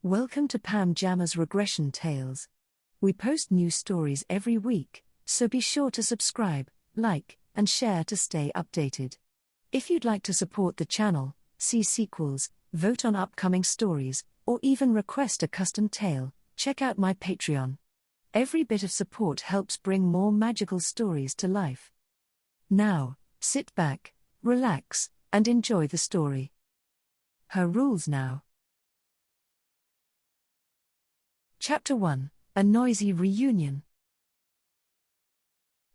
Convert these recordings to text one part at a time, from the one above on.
Welcome to Pam Jammer's Regression Tales. We post new stories every week, so be sure to subscribe, like, and share to stay updated. If you'd like to support the channel, see sequels, vote on upcoming stories, or even request a custom tale, check out my Patreon. Every bit of support helps bring more magical stories to life. Now, sit back, relax, and enjoy the story. Her rules now. Chapter 1, A Noisy Reunion.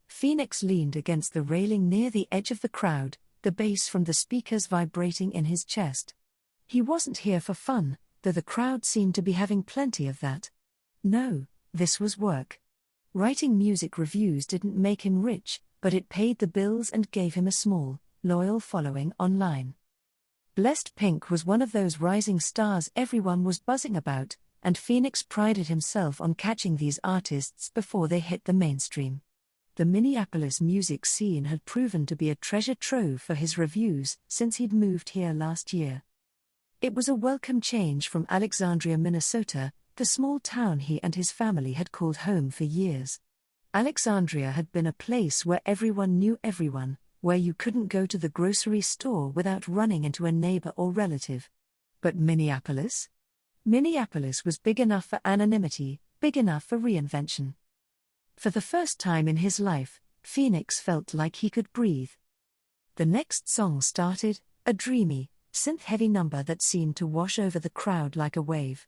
Phoenix leaned against the railing near the edge of the crowd, the bass from the speakers vibrating in his chest. He wasn't here for fun, though the crowd seemed to be having plenty of that. No, this was work. Writing music reviews didn't make him rich, but it paid the bills and gave him a small, loyal following online. Blessed Pink was one of those rising stars everyone was buzzing about, and Phoenix prided himself on catching these artists before they hit the mainstream. The Minneapolis music scene had proven to be a treasure trove for his reviews since he'd moved here last year. It was a welcome change from Alexandria, Minnesota, the small town he and his family had called home for years. Alexandria had been a place where everyone knew everyone, where you couldn't go to the grocery store without running into a neighbor or relative. But Minneapolis? Minneapolis was big enough for anonymity, big enough for reinvention. For the first time in his life, Phoenix felt like he could breathe. The next song started, a dreamy, synth-heavy number that seemed to wash over the crowd like a wave.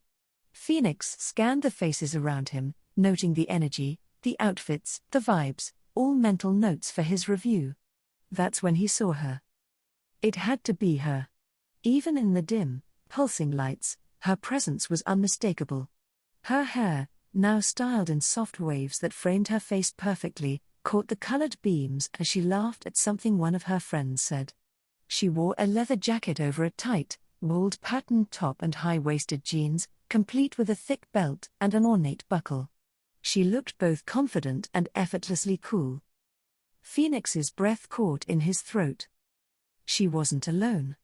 Phoenix scanned the faces around him, noting the energy, the outfits, the vibes, all mental notes for his review. That's when he saw her. It had to be her. Even in the dim, pulsing lights, her presence was unmistakable. Her hair, now styled in soft waves that framed her face perfectly, caught the colored beams as she laughed at something one of her friends said. She wore a leather jacket over a tight, wooled patterned top and high-waisted jeans, complete with a thick belt and an ornate buckle. She looked both confident and effortlessly cool. Phoenix's breath caught in his throat. She wasn't alone.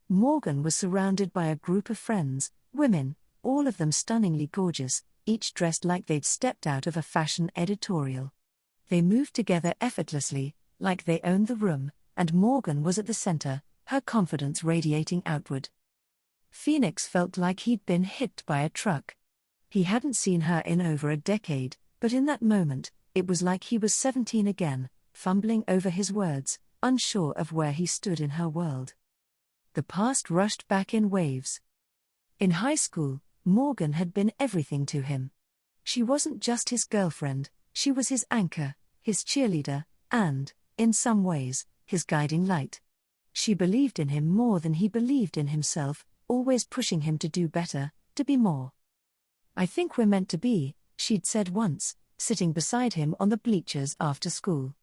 Morgan was surrounded by a group of friends, women, all of them stunningly gorgeous, each dressed like they'd stepped out of a fashion editorial. They moved together effortlessly, like they owned the room, and Morgan was at the center, her confidence radiating outward. Phoenix felt like he'd been hit by a truck. He hadn't seen her in over a decade, but in that moment, it was like he was 17 again, fumbling over his words, unsure of where he stood in her world. The past rushed back in waves. In high school, Morgan had been everything to him. She wasn't just his girlfriend, she was his anchor, his cheerleader, and, in some ways, his guiding light. She believed in him more than he believed in himself, always pushing him to do better, to be more. "I think we're meant to be," she'd said once, sitting beside him on the bleachers after school.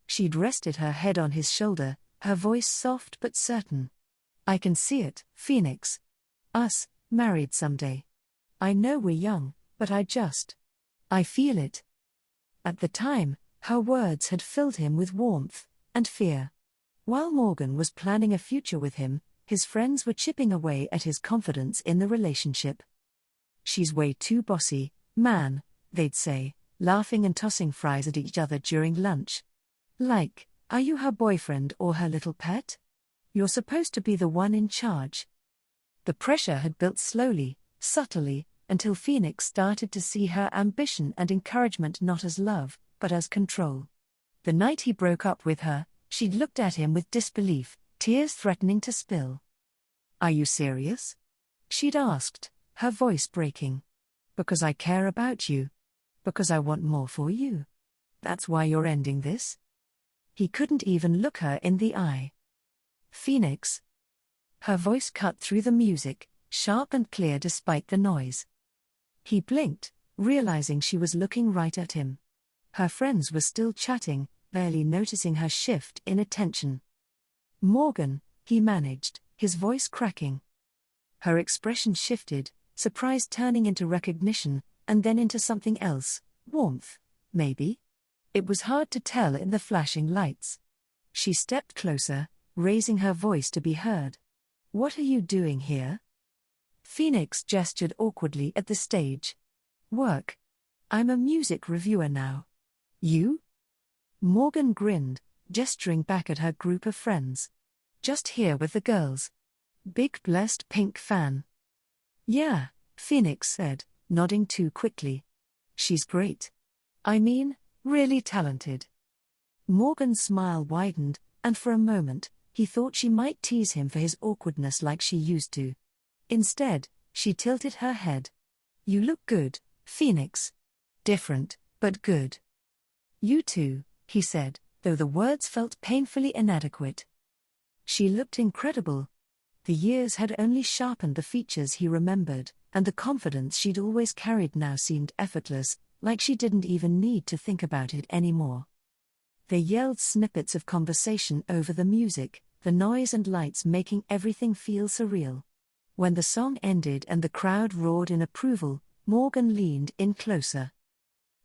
She'd rested her head on his shoulder, her voice soft but certain. "I can see it, Phoenix. Us, married someday. I know we're young, but I feel it." At the time, her words had filled him with warmth and fear. While Morgan was planning a future with him, his friends were chipping away at his confidence in the relationship. "She's way too bossy, man," they'd say, laughing and tossing fries at each other during lunch. Like, "Are you her boyfriend or her little pet? You're supposed to be the one in charge." The pressure had built slowly, subtly, until Phoenix started to see her ambition and encouragement not as love, but as control. The night he broke up with her, she'd looked at him with disbelief, tears threatening to spill. "Are you serious?" she'd asked, her voice breaking. "Because I care about you. Because I want more for you. That's why you're ending this?" He couldn't even look her in the eye. "Phoenix." Her voice cut through the music, sharp and clear despite the noise. He blinked, realizing she was looking right at him. Her friends were still chatting, barely noticing her shift in attention. "Morgan," he managed, his voice cracking. Her expression shifted, surprise turning into recognition, and then into something else, warmth, maybe? It was hard to tell in the flashing lights. She stepped closer, raising her voice to be heard. "What are you doing here?" Phoenix gestured awkwardly at the stage. Work. I'm a music reviewer now. You? Morgan grinned, gesturing back at her group of friends. Just here with the girls. Big blessed pink fan. Yeah, Phoenix said, nodding too quickly. She's great. I mean, really talented. Morgan's smile widened, and for a moment, he thought she might tease him for his awkwardness like she used to. Instead, she tilted her head. You look good, Phoenix. Different, but good. You too, he said, though the words felt painfully inadequate. She looked incredible. The years had only sharpened the features he remembered, and the confidence she'd always carried now seemed effortless, like she didn't even need to think about it anymore. They yelled snippets of conversation over the music, the noise and lights making everything feel surreal. When the song ended and the crowd roared in approval, Morgan leaned in closer.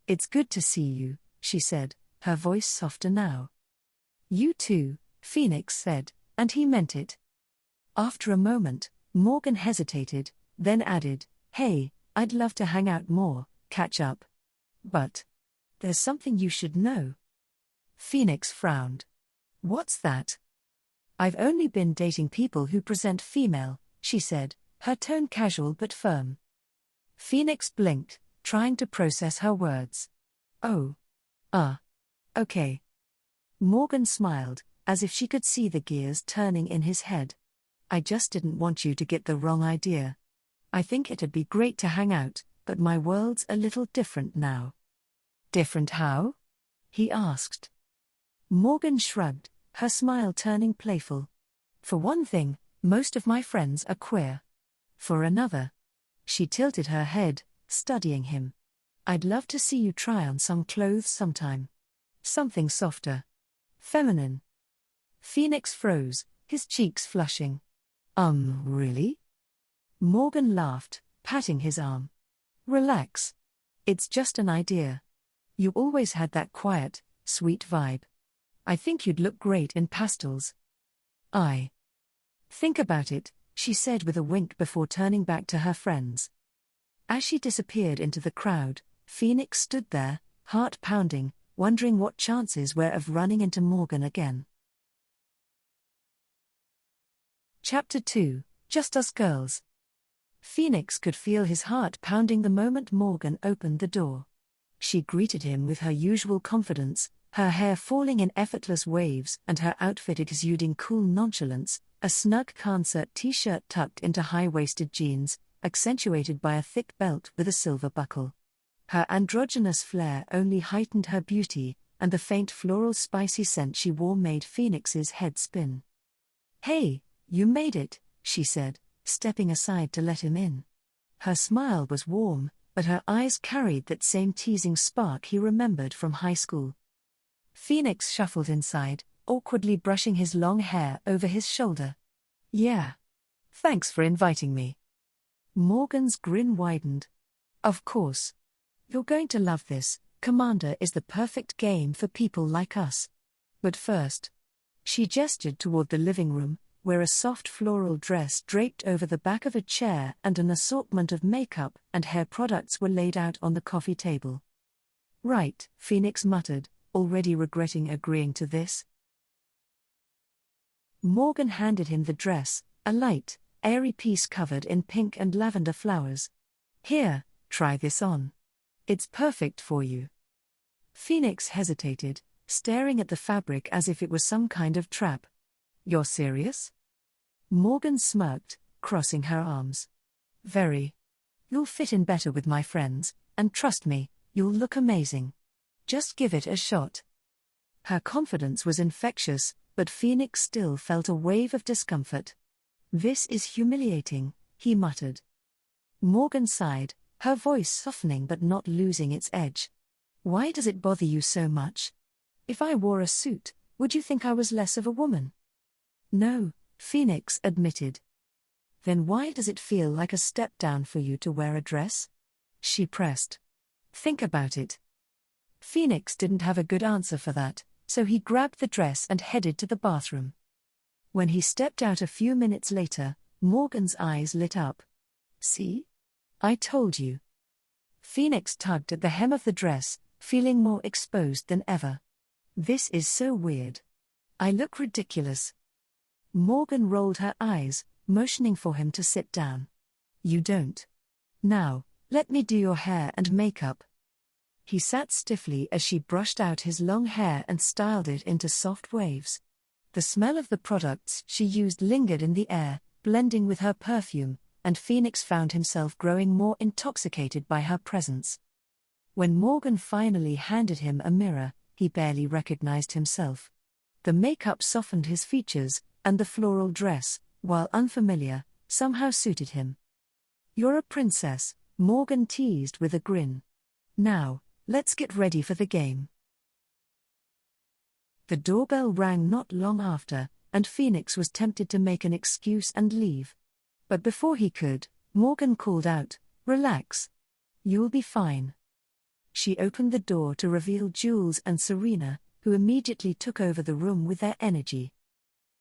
It's good to see you, she said, her voice softer now. You too, Phoenix said, and he meant it. After a moment, Morgan hesitated, then added, Hey, I'd love to hang out more, catch up. But there's something you should know. Phoenix frowned. What's that? I've only been dating people who present female, she said, her tone casual but firm. Phoenix blinked, trying to process her words. Oh. Okay. Morgan smiled, as if she could see the gears turning in his head. I just didn't want you to get the wrong idea. I think it'd be great to hang out, but my world's a little different now. Different how? He asked. Morgan shrugged, her smile turning playful. For one thing, most of my friends are queer. For another. She tilted her head, studying him. I'd love to see you try on some clothes sometime. Something softer. Feminine. Phoenix froze, his cheeks flushing. Really? Morgan laughed, patting his arm. Relax. It's just an idea. You always had that quiet, sweet vibe. I think you'd look great in pastels. Think about it, she said with a wink before turning back to her friends. As she disappeared into the crowd, Phoenix stood there, heart pounding, wondering what chances were of running into Morgan again. Chapter 2, Just Us Girls. Phoenix could feel his heart pounding the moment Morgan opened the door. She greeted him with her usual confidence, her hair falling in effortless waves and her outfit exuding cool nonchalance, a snug concert t-shirt tucked into high-waisted jeans, accentuated by a thick belt with a silver buckle. Her androgynous flair only heightened her beauty, and the faint floral spicy scent she wore made Phoenix's head spin. Hey, you made it, she said, stepping aside to let him in. Her smile was warm, but her eyes carried that same teasing spark he remembered from high school. Phoenix shuffled inside, awkwardly brushing his long hair over his shoulder. Yeah. Thanks for inviting me. Morgan's grin widened. Of course. You're going to love this. Commander is the perfect game for people like us. But first. She gestured toward the living room, where a soft floral dress draped over the back of a chair and an assortment of makeup and hair products were laid out on the coffee table. Right, Phoenix muttered, already regretting agreeing to this. Morgan handed him the dress, a light, airy piece covered in pink and lavender flowers. Here, try this on. It's perfect for you. Phoenix hesitated, staring at the fabric as if it was some kind of trap. You're serious? Morgan smirked, crossing her arms. Very. You'll fit in better with my friends, and trust me, you'll look amazing. Just give it a shot. Her confidence was infectious, but Phoenix still felt a wave of discomfort. This is humiliating, he muttered. Morgan sighed, her voice softening but not losing its edge. Why does it bother you so much? If I wore a suit, would you think I was less of a woman? No, Phoenix admitted. Then why does it feel like a step down for you to wear a dress? She pressed. Think about it. Phoenix didn't have a good answer for that, so he grabbed the dress and headed to the bathroom. When he stepped out a few minutes later, Morgan's eyes lit up. See? I told you. Phoenix tugged at the hem of the dress, feeling more exposed than ever. This is so weird. I look ridiculous. Morgan rolled her eyes, motioning for him to sit down. You don't. Now, let me do your hair and makeup. He sat stiffly as she brushed out his long hair and styled it into soft waves. The smell of the products she used lingered in the air, blending with her perfume, and Phoenix found himself growing more intoxicated by her presence. When Morgan finally handed him a mirror, he barely recognized himself. The makeup softened his features, and the floral dress, while unfamiliar, somehow suited him. You're a princess, Morgan teased with a grin. Now, let's get ready for the game. The doorbell rang not long after, and Phoenix was tempted to make an excuse and leave. But before he could, Morgan called out, "Relax. You'll be fine." She opened the door to reveal Jules and Serena, who immediately took over the room with their energy.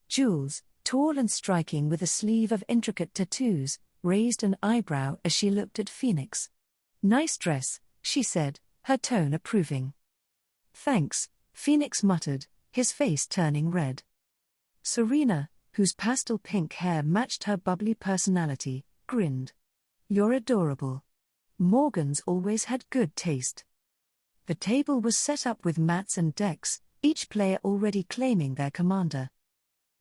Jules, tall and striking with a sleeve of intricate tattoos, raised an eyebrow as she looked at Phoenix. "Nice dress," she said, her tone approving. "Thanks," Phoenix muttered, his face turning red. Serena, whose pastel pink hair matched her bubbly personality, grinned. "You're adorable. Morgan's always had good taste." The table was set up with mats and decks, each player already claiming their commander.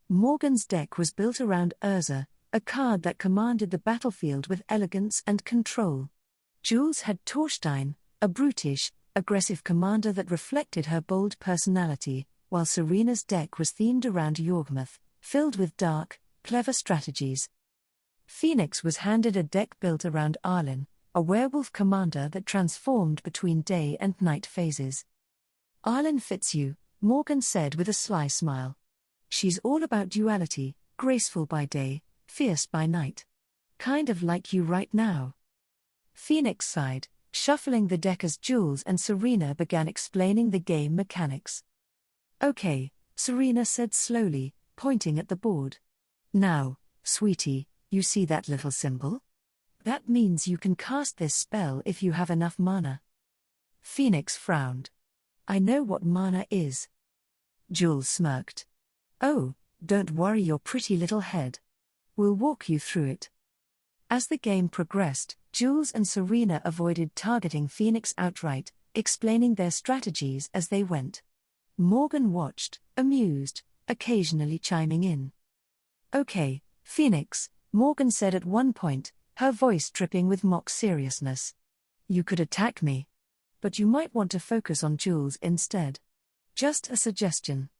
Morgan's deck was built around Urza, a card that commanded the battlefield with elegance and control. Jules had Torstein, a brutish, aggressive commander that reflected her bold personality, while Serena's deck was themed around Yorgmuth, filled with dark, clever strategies. Phoenix was handed a deck built around Arlen, a werewolf commander that transformed between day and night phases. "Arlen fits you," Morgan said with a sly smile. "She's all about duality, graceful by day, fierce by night. Kind of like you right now." Phoenix sighed, shuffling the deck as Jules and Serena began explaining the game mechanics. "Okay," Serena said slowly, pointing at the board. "Now, sweetie, you see that little symbol? That means you can cast this spell if you have enough mana." Phoenix frowned. "I know what mana is." Jules smirked. "Oh, don't worry your pretty little head. We'll walk you through it." As the game progressed, Jules and Serena avoided targeting Phoenix outright, explaining their strategies as they went. Morgan watched, amused, occasionally chiming in. "Okay, Phoenix," Morgan said at one point, her voice dripping with mock seriousness. "You could attack me. But you might want to focus on Jules instead. Just a suggestion."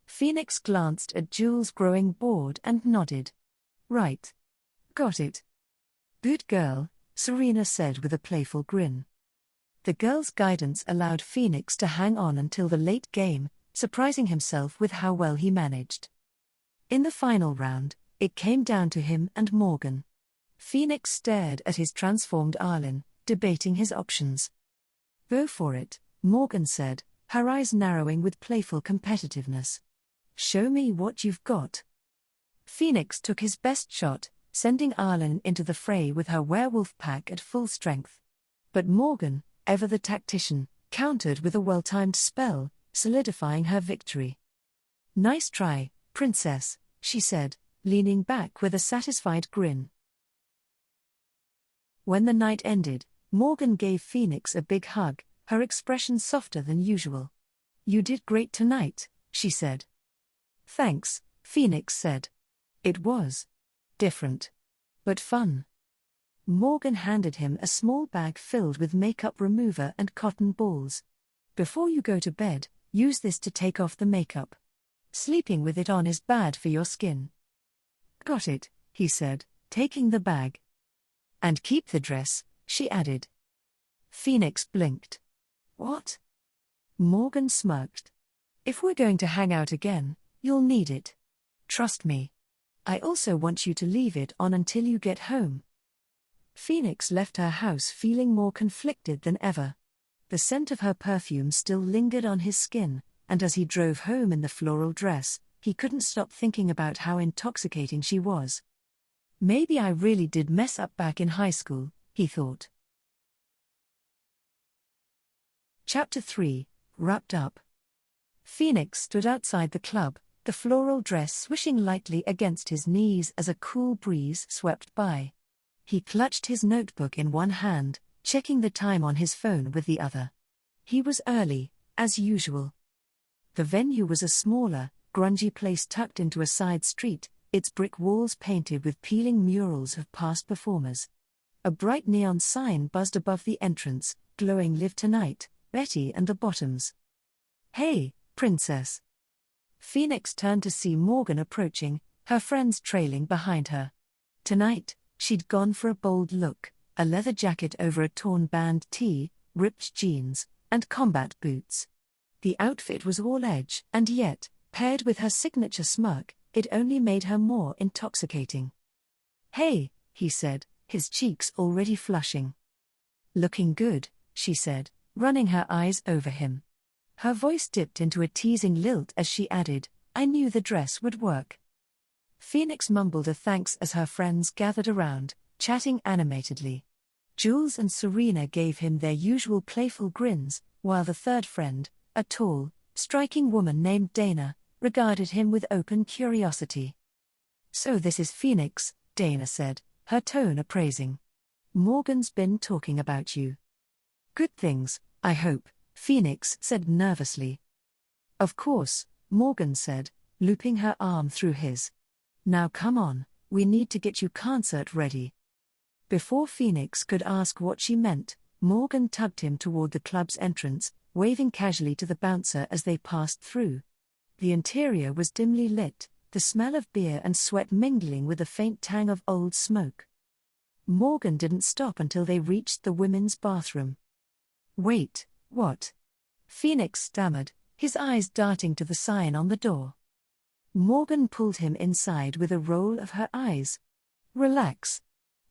Phoenix glanced at Jules growing bored and nodded. "Right. Got it. Good girl," Serena said with a playful grin. The girl's guidance allowed Phoenix to hang on until the late game, surprising himself with how well he managed. In the final round, it came down to him and Morgan. Phoenix stared at his transformed Arlen, debating his options. "Go for it," Morgan said, her eyes narrowing with playful competitiveness. "Show me what you've got." Phoenix took his best shot, sending Arlen into the fray with her werewolf pack at full strength. But Morgan, ever the tactician, countered with a well-timed spell, solidifying her victory. "Nice try, princess," she said, leaning back with a satisfied grin. When the night ended, Morgan gave Phoenix a big hug, her expression softer than usual. "You did great tonight," she said. "Thanks," Phoenix said. "It was different, but fun." Morgan handed him a small bag filled with makeup remover and cotton balls. "Before you go to bed, use this to take off the makeup. Sleeping with it on is bad for your skin." "Got it," he said, taking the bag. "And keep the dress," she added. Phoenix blinked. "What?" Morgan smirked. "If we're going to hang out again, you'll need it. Trust me. I also want you to leave it on until you get home." Phoenix left her house feeling more conflicted than ever. The scent of her perfume still lingered on his skin, and as he drove home in the floral dress, he couldn't stop thinking about how intoxicating she was. Maybe I really did mess up back in high school, he thought. Chapter 3, Wrapped Up. Phoenix stood outside the club, the floral dress swishing lightly against his knees as a cool breeze swept by. He clutched his notebook in one hand, checking the time on his phone with the other. He was early, as usual. The venue was a smaller, grungy place tucked into a side street, its brick walls painted with peeling murals of past performers. A bright neon sign buzzed above the entrance, glowing "Live Tonight, Betty and the Bottoms." "Hey, princess." Phoenix turned to see Morgan approaching, her friends trailing behind her. Tonight, she'd gone for a bold look, a leather jacket over a torn band tee, ripped jeans, and combat boots. The outfit was all edge, and yet, paired with her signature smirk, it only made her more intoxicating. "Hey," he said, his cheeks already flushing. "Looking good," she said, running her eyes over him. Her voice dipped into a teasing lilt as she added, "I knew the dress would work." Phoenix mumbled a thanks as her friends gathered around, chatting animatedly. Jules and Serena gave him their usual playful grins, while the third friend, a tall, striking woman named Dana, regarded him with open curiosity. "So this is Phoenix," Dana said, her tone appraising. "Morgan's been talking about you." "Good things, I hope," Phoenix said nervously. "Of course," Morgan said, looping her arm through his. "Now come on, we need to get you concert ready." Before Phoenix could ask what she meant, Morgan tugged him toward the club's entrance, waving casually to the bouncer as they passed through. The interior was dimly lit, the smell of beer and sweat mingling with a faint tang of old smoke. Morgan didn't stop until they reached the women's bathroom. "Wait, what?" Phoenix stammered, his eyes darting to the sign on the door. Morgan pulled him inside with a roll of her eyes. "Relax.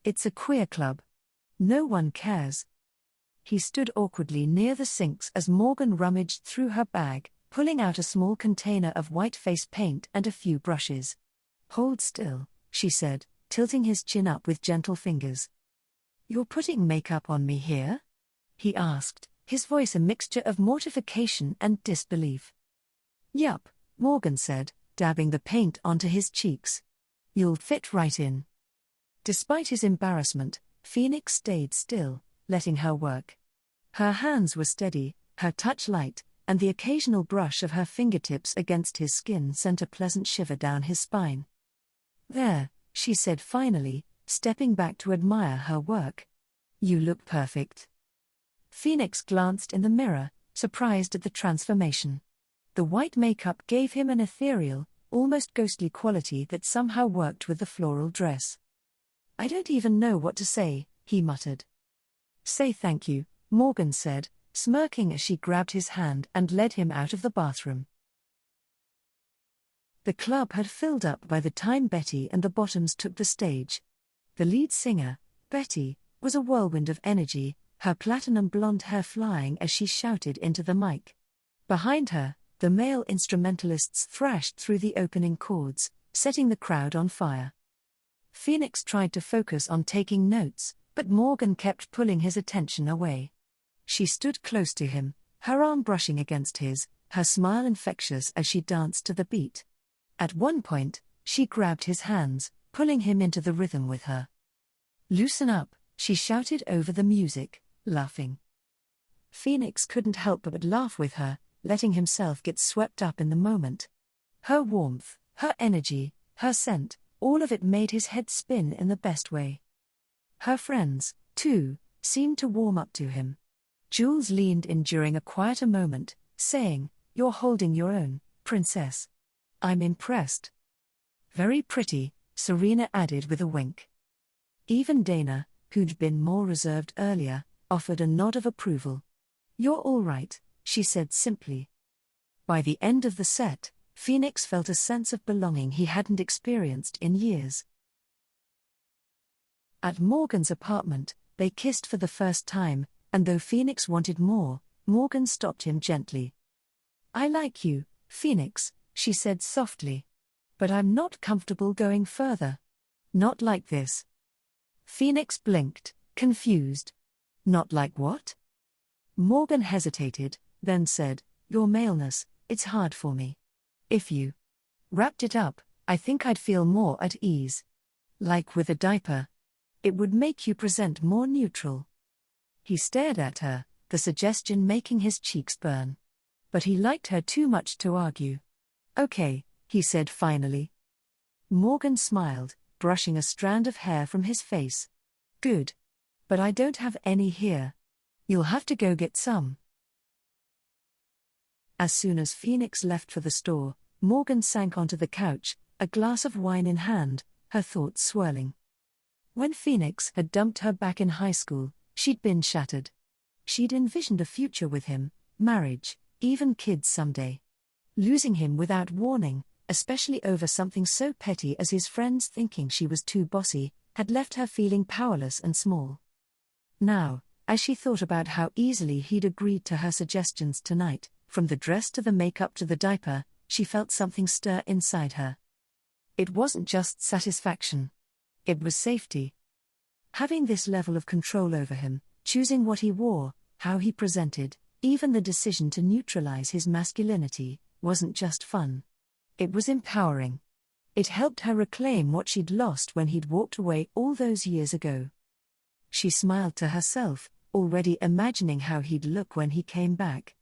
It's a queer club. No one cares." He stood awkwardly near the sinks as Morgan rummaged through her bag, pulling out a small container of white face paint and a few brushes. "Hold still," she said, tilting his chin up with gentle fingers. "You're putting makeup on me here?" he asked, his voice a mixture of mortification and disbelief. "Yup," Morgan said, dabbing the paint onto his cheeks. "You'll fit right in." Despite his embarrassment, Phoenix stayed still, letting her work. Her hands were steady, her touch light, and the occasional brush of her fingertips against his skin sent a pleasant shiver down his spine. "There," she said finally, stepping back to admire her work. "You look perfect." Phoenix glanced in the mirror, surprised at the transformation. The white makeup gave him an ethereal, almost ghostly quality that somehow worked with the floral dress. "I don't even know what to say," he muttered. "Say thank you," Morgan said, smirking as she grabbed his hand and led him out of the bathroom. The club had filled up by the time Betty and the Bottoms took the stage. The lead singer, Betty, was a whirlwind of energy, her platinum blonde hair flying as she shouted into the mic. Behind her, the male instrumentalists thrashed through the opening chords, setting the crowd on fire. Phoenix tried to focus on taking notes, but Morgan kept pulling his attention away. She stood close to him, her arm brushing against his, her smile infectious as she danced to the beat. At one point, she grabbed his hands, pulling him into the rhythm with her. "Loosen up," she shouted over the music, laughing. Phoenix couldn't help but laugh with her, letting himself get swept up in the moment. Her warmth, her energy, her scent, all of it made his head spin in the best way. Her friends, too, seemed to warm up to him. Jules leaned in during a quieter moment, saying, "You're holding your own, princess. I'm impressed." "Very pretty," Serena added with a wink. Even Dana, who'd been more reserved earlier, offered a nod of approval. "You're all right," she said simply. By the end of the set, Phoenix felt a sense of belonging he hadn't experienced in years. At Morgan's apartment, they kissed for the first time, and though Phoenix wanted more, Morgan stopped him gently. "I like you, Phoenix," she said softly. "But I'm not comfortable going further." Not like this. Phoenix blinked, confused. Not like what? Morgan hesitated, then said, Your maleness, it's hard for me. If you wrapped it up, I think I'd feel more at ease. Like with a diaper. It would make you present more neutral. He stared at her, the suggestion making his cheeks burn. But he liked her too much to argue. Okay, he said finally. Morgan smiled, brushing a strand of hair from his face. Good. But I don't have any here. You'll have to go get some. As soon as Phoenix left for the store, Morgan sank onto the couch, a glass of wine in hand, her thoughts swirling. When Phoenix had dumped her back in high school, she'd been shattered. She'd envisioned a future with him, marriage, even kids someday. Losing him without warning, especially over something so petty as his friends thinking she was too bossy, had left her feeling powerless and small. Now, as she thought about how easily he'd agreed to her suggestions tonight, from the dress to the makeup to the diaper, she felt something stir inside her. It wasn't just satisfaction. It was safety. Having this level of control over him, choosing what he wore, how he presented, even the decision to neutralize his masculinity, wasn't just fun. It was empowering. It helped her reclaim what she'd lost when he'd walked away all those years ago. She smiled to herself, already imagining how he'd look when he came back.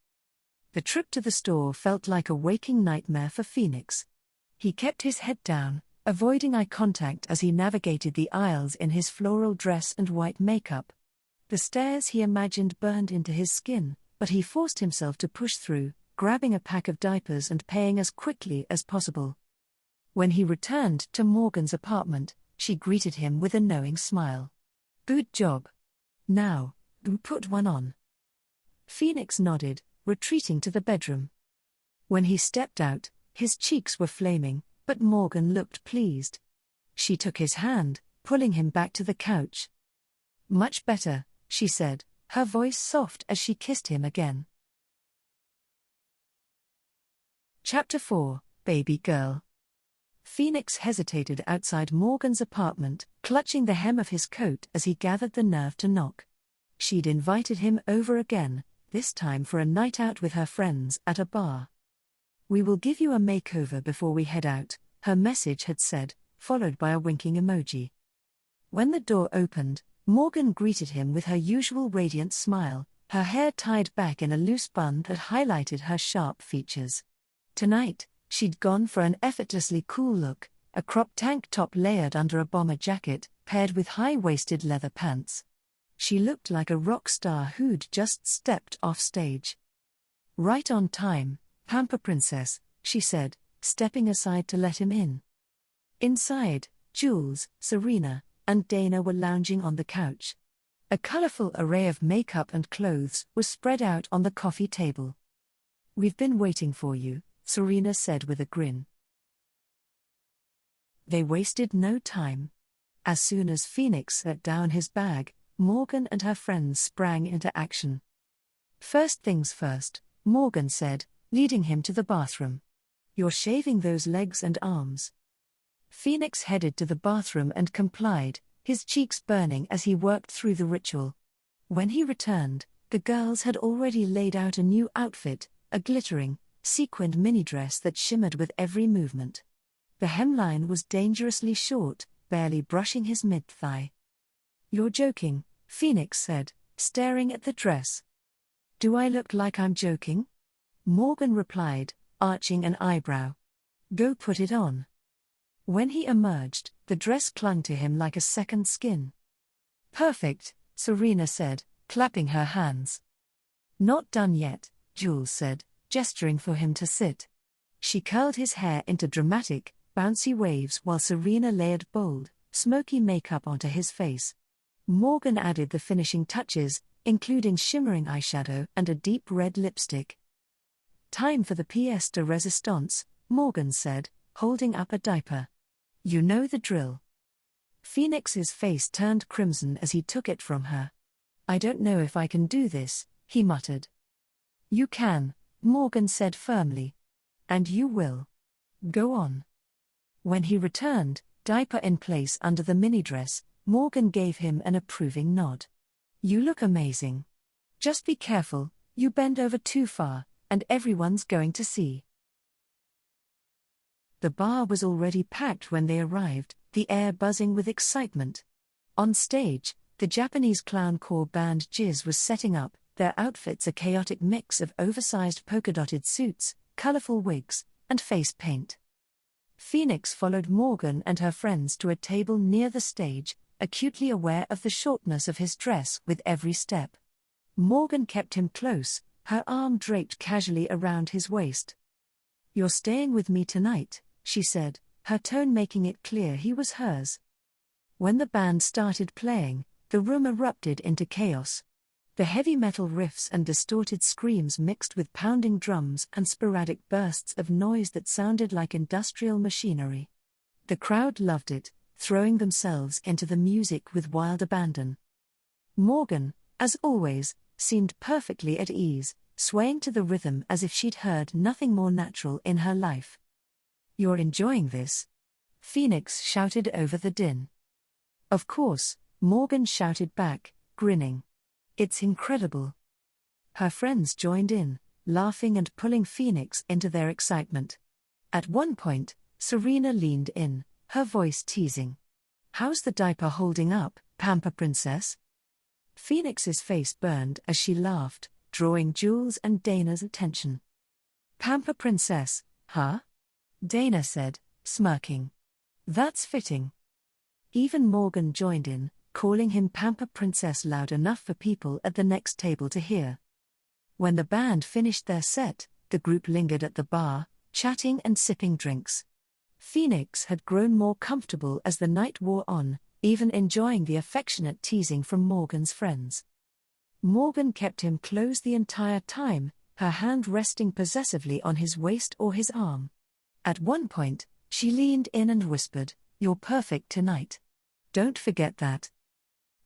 The trip to the store felt like a waking nightmare for Phoenix. He kept his head down, avoiding eye contact as he navigated the aisles in his floral dress and white makeup. The stares he imagined burned into his skin, but he forced himself to push through, grabbing a pack of diapers and paying as quickly as possible. When he returned to Morgan's apartment, she greeted him with a knowing smile. Good job. Now, put one on. Phoenix nodded, retreating to the bedroom. When he stepped out, his cheeks were flaming, but Morgan looked pleased. She took his hand, pulling him back to the couch. Much better, she said, her voice soft as she kissed him again. Chapter 4, Baby Girl. Phoenix hesitated outside Morgan's apartment, clutching the hem of his coat as he gathered the nerve to knock. She'd invited him over again, this time for a night out with her friends at a bar. We will give you a makeover before we head out, her message had said, followed by a winking emoji. When the door opened, Morgan greeted him with her usual radiant smile, her hair tied back in a loose bun that highlighted her sharp features. Tonight, she'd gone for an effortlessly cool look, a crop tank top layered under a bomber jacket, paired with high-waisted leather pants. She looked like a rock star who'd just stepped off stage. Right on time, Pamper Princess, she said, stepping aside to let him in. Inside, Jules, Serena, and Dana were lounging on the couch. A colorful array of makeup and clothes was spread out on the coffee table. We've been waiting for you, Serena said with a grin. They wasted no time. As soon as Phoenix set down his bag, Morgan and her friends sprang into action. First things first, Morgan said, leading him to the bathroom. You're shaving those legs and arms. Phoenix headed to the bathroom and complied, his cheeks burning as he worked through the ritual. When he returned, the girls had already laid out a new outfit, a glittering, sequined mini-dress that shimmered with every movement. The hemline was dangerously short, barely brushing his mid-thigh. You're joking, Phoenix said, staring at the dress. Do I look like I'm joking? Morgan replied, arching an eyebrow. Go put it on. When he emerged, the dress clung to him like a second skin. Perfect, Serena said, clapping her hands. Not done yet, Jules said, gesturing for him to sit. She curled his hair into dramatic, bouncy waves while Serena layered bold, smoky makeup onto his face. Morgan added the finishing touches, including shimmering eyeshadow and a deep red lipstick. Time for the pièce de résistance, Morgan said, holding up a diaper. You know the drill. Phoenix's face turned crimson as he took it from her. I don't know if I can do this, he muttered. You can, Morgan said firmly. And you will. Go on. When he returned, diaper in place under the mini dress, Morgan gave him an approving nod. "You look amazing. Just be careful, you bend over too far, and everyone's going to see." The bar was already packed when they arrived, the air buzzing with excitement. On stage, the Japanese clown core band Jizz was setting up, their outfits a chaotic mix of oversized polka-dotted suits, colorful wigs, and face paint. Phoenix followed Morgan and her friends to a table near the stage, acutely aware of the shortness of his dress with every step. Morgan kept him close, her arm draped casually around his waist. "You're staying with me tonight," she said, her tone making it clear he was hers. When the band started playing, the room erupted into chaos. The heavy metal riffs and distorted screams mixed with pounding drums and sporadic bursts of noise that sounded like industrial machinery. The crowd loved it, throwing themselves into the music with wild abandon. Morgan, as always, seemed perfectly at ease, swaying to the rhythm as if she'd heard nothing more natural in her life. "You're enjoying this?" Phoenix shouted over the din. "Of course," Morgan shouted back, grinning. "It's incredible." Her friends joined in, laughing and pulling Phoenix into their excitement. At one point, Serena leaned in, her voice teasing. "How's the diaper holding up, Pamper Princess?" Phoenix's face burned as she laughed, drawing Jules and Dana's attention. "Pamper Princess, huh?" Dana said, smirking. "That's fitting." Even Morgan joined in, calling him Pamper Princess loud enough for people at the next table to hear. When the band finished their set, the group lingered at the bar, chatting and sipping drinks. Phoenix had grown more comfortable as the night wore on, even enjoying the affectionate teasing from Morgan's friends. Morgan kept him close the entire time, her hand resting possessively on his waist or his arm. At one point, she leaned in and whispered, "You're perfect tonight. Don't forget that."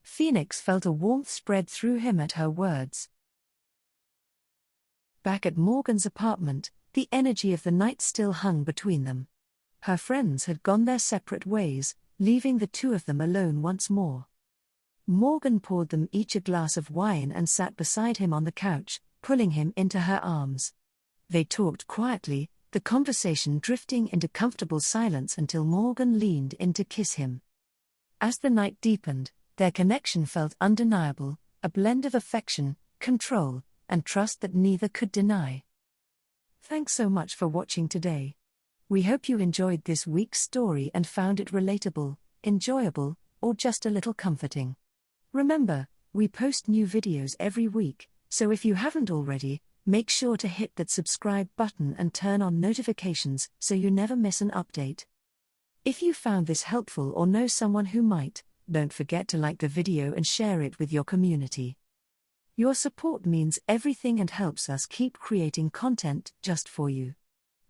Phoenix felt a warmth spread through him at her words. Back at Morgan's apartment, the energy of the night still hung between them. Her friends had gone their separate ways, leaving the two of them alone once more. Morgan poured them each a glass of wine and sat beside him on the couch, pulling him into her arms. They talked quietly, the conversation drifting into comfortable silence until Morgan leaned in to kiss him. As the night deepened, their connection felt undeniable, a blend of affection, control, and trust that neither could deny. Thanks so much for watching today. We hope you enjoyed this week's story and found it relatable, enjoyable, or just a little comforting. Remember, we post new videos every week, so if you haven't already, make sure to hit that subscribe button and turn on notifications so you never miss an update. If you found this helpful or know someone who might, don't forget to like the video and share it with your community. Your support means everything and helps us keep creating content just for you.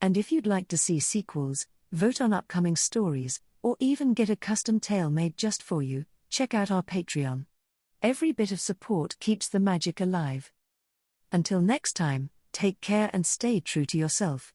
And if you'd like to see sequels, vote on upcoming stories, or even get a custom tale made just for you, check out our Patreon. Every bit of support keeps the magic alive. Until next time, take care and stay true to yourself.